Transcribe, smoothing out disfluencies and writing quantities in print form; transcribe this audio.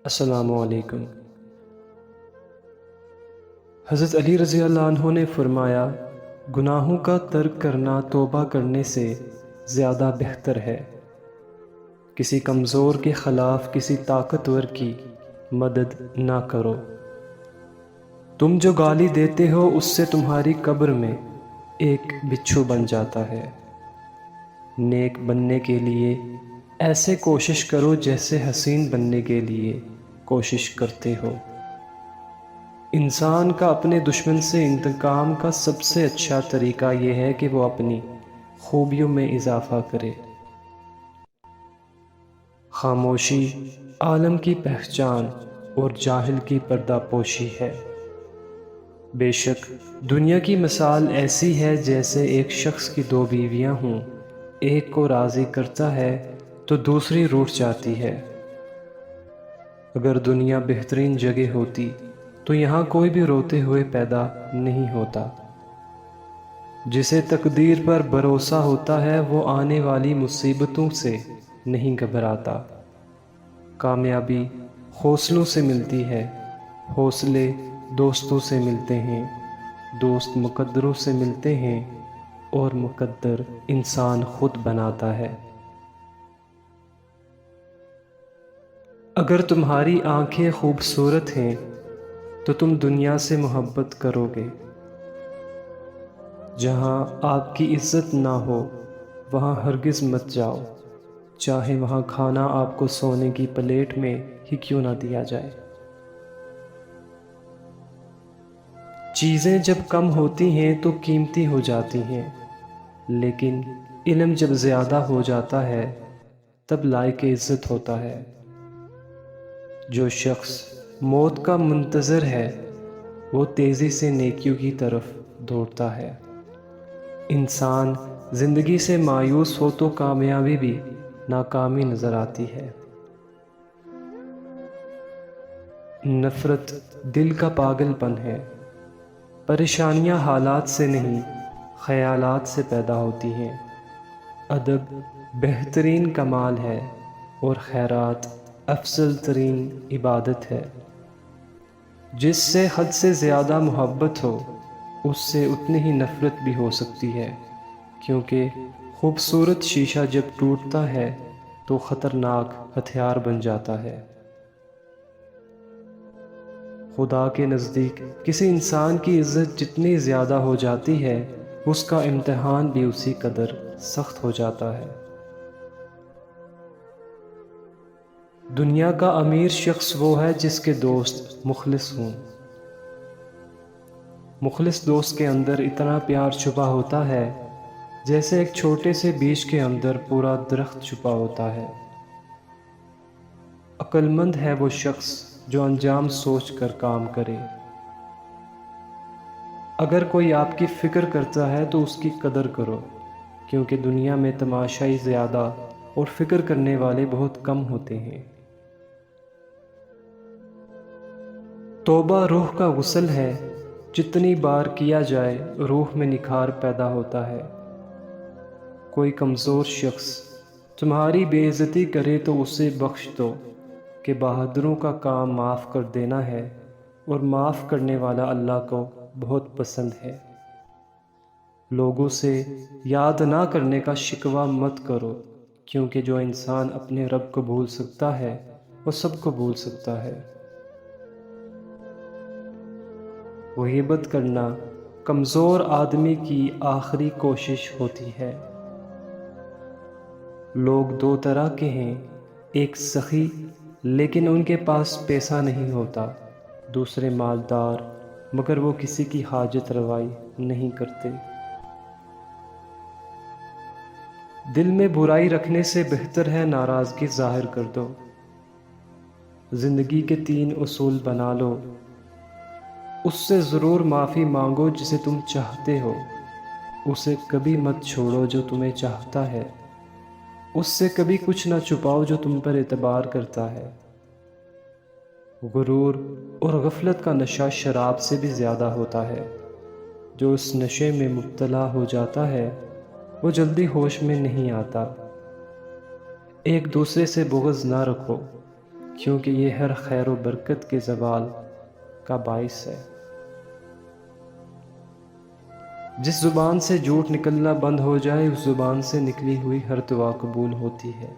السلام علیکم۔ حضرت علی رضی اللہ عنہ نے فرمایا، گناہوں کا ترک کرنا توبہ کرنے سے زیادہ بہتر ہے۔ کسی کمزور کے خلاف کسی طاقتور کی مدد نہ کرو۔ تم جو گالی دیتے ہو اس سے تمہاری قبر میں ایک بچھو بن جاتا ہے۔ نیک بننے کے لیے ایسے کوشش کرو جیسے حسین بننے کے لیے کوشش کرتے ہو۔ انسان کا اپنے دشمن سے انتقام کا سب سے اچھا طریقہ یہ ہے کہ وہ اپنی خوبیوں میں اضافہ کرے۔ خاموشی عالم کی پہچان اور جاہل کی پردہ پوشی ہے۔ بے شک دنیا کی مثال ایسی ہے جیسے ایک شخص کی دو بیویاں ہوں، ایک کو راضی کرتا ہے تو دوسری روٹھ جاتی ہے۔ اگر دنیا بہترین جگہ ہوتی تو یہاں کوئی بھی روتے ہوئے پیدا نہیں ہوتا۔ جسے تقدیر پر بھروسہ ہوتا ہے وہ آنے والی مصیبتوں سے نہیں گھبراتا۔ کامیابی حوصلوں سے ملتی ہے، حوصلے دوستوں سے ملتے ہیں، دوست مقدروں سے ملتے ہیں اور مقدر انسان خود بناتا ہے۔ اگر تمہاری آنکھیں خوبصورت ہیں تو تم دنیا سے محبت کرو گے۔ جہاں آپ کی عزت نہ ہو وہاں ہرگز مت جاؤ، چاہے وہاں کھانا آپ کو سونے کی پلیٹ میں ہی کیوں نہ دیا جائے۔ چیزیں جب کم ہوتی ہیں تو قیمتی ہو جاتی ہیں، لیکن علم جب زیادہ ہو جاتا ہے تب لائق عزت ہوتا ہے۔ جو شخص موت کا منتظر ہے وہ تیزی سے نیکیوں کی طرف دوڑتا ہے۔ انسان زندگی سے مایوس ہو تو کامیابی بھی ناکامی نظر آتی ہے۔ نفرت دل کا پاگل پن ہے۔ پریشانیاں حالات سے نہیں خیالات سے پیدا ہوتی ہیں۔ ادب بہترین کمال ہے اور خیرات افضل ترین عبادت ہے۔ جس سے حد سے زیادہ محبت ہو اس سے اتنی ہی نفرت بھی ہو سکتی ہے، کیونکہ خوبصورت شیشہ جب ٹوٹتا ہے تو خطرناک ہتھیار بن جاتا ہے۔ خدا کے نزدیک کسی انسان کی عزت جتنی زیادہ ہو جاتی ہے اس کا امتحان بھی اسی قدر سخت ہو جاتا ہے۔ دنیا کا امیر شخص وہ ہے جس کے دوست مخلص ہوں۔ مخلص دوست کے اندر اتنا پیار چھپا ہوتا ہے جیسے ایک چھوٹے سے بیج کے اندر پورا درخت چھپا ہوتا ہے۔ عقل مند ہے وہ شخص جو انجام سوچ کر کام کرے۔ اگر کوئی آپ کی فکر کرتا ہے تو اس کی قدر کرو، کیونکہ دنیا میں تماشائی زیادہ اور فکر کرنے والے بہت کم ہوتے ہیں۔ توبہ روح کا غسل ہے، جتنی بار کیا جائے روح میں نکھار پیدا ہوتا ہے۔ کوئی کمزور شخص تمہاری بے عزتی کرے تو اسے بخش دو، کہ بہادروں کا کام معاف کر دینا ہے اور معاف کرنے والا اللہ کو بہت پسند ہے۔ لوگوں سے یاد نہ کرنے کا شکوہ مت کرو، کیونکہ جو انسان اپنے رب کو بھول سکتا ہے وہ سب کو بھول سکتا ہے۔ غیبت کرنا کمزور آدمی کی آخری کوشش ہوتی ہے۔ لوگ دو طرح کے ہیں، ایک سخی لیکن ان کے پاس پیسہ نہیں ہوتا، دوسرے مالدار مگر وہ کسی کی حاجت روائی نہیں کرتے۔ دل میں برائی رکھنے سے بہتر ہے ناراضگی ظاہر کر دو۔ زندگی کے 3 اصول بنا لو، اس سے ضرور معافی مانگو جسے تم چاہتے ہو، اسے کبھی مت چھوڑو جو تمہیں چاہتا ہے، اس سے کبھی کچھ نہ چھپاؤ جو تم پر اعتبار کرتا ہے۔ غرور اور غفلت کا نشہ شراب سے بھی زیادہ ہوتا ہے۔ جو اس نشے میں مبتلا ہو جاتا ہے وہ جلدی ہوش میں نہیں آتا۔ ایک دوسرے سے بغض نہ رکھو، کیونکہ یہ ہر خیر و برکت کے زوال کا باعث ہے۔ جس زبان سے جھوٹ نکلنا بند ہو جائے، اس زبان سے نکلی ہوئی ہر دعا قبول ہوتی ہے۔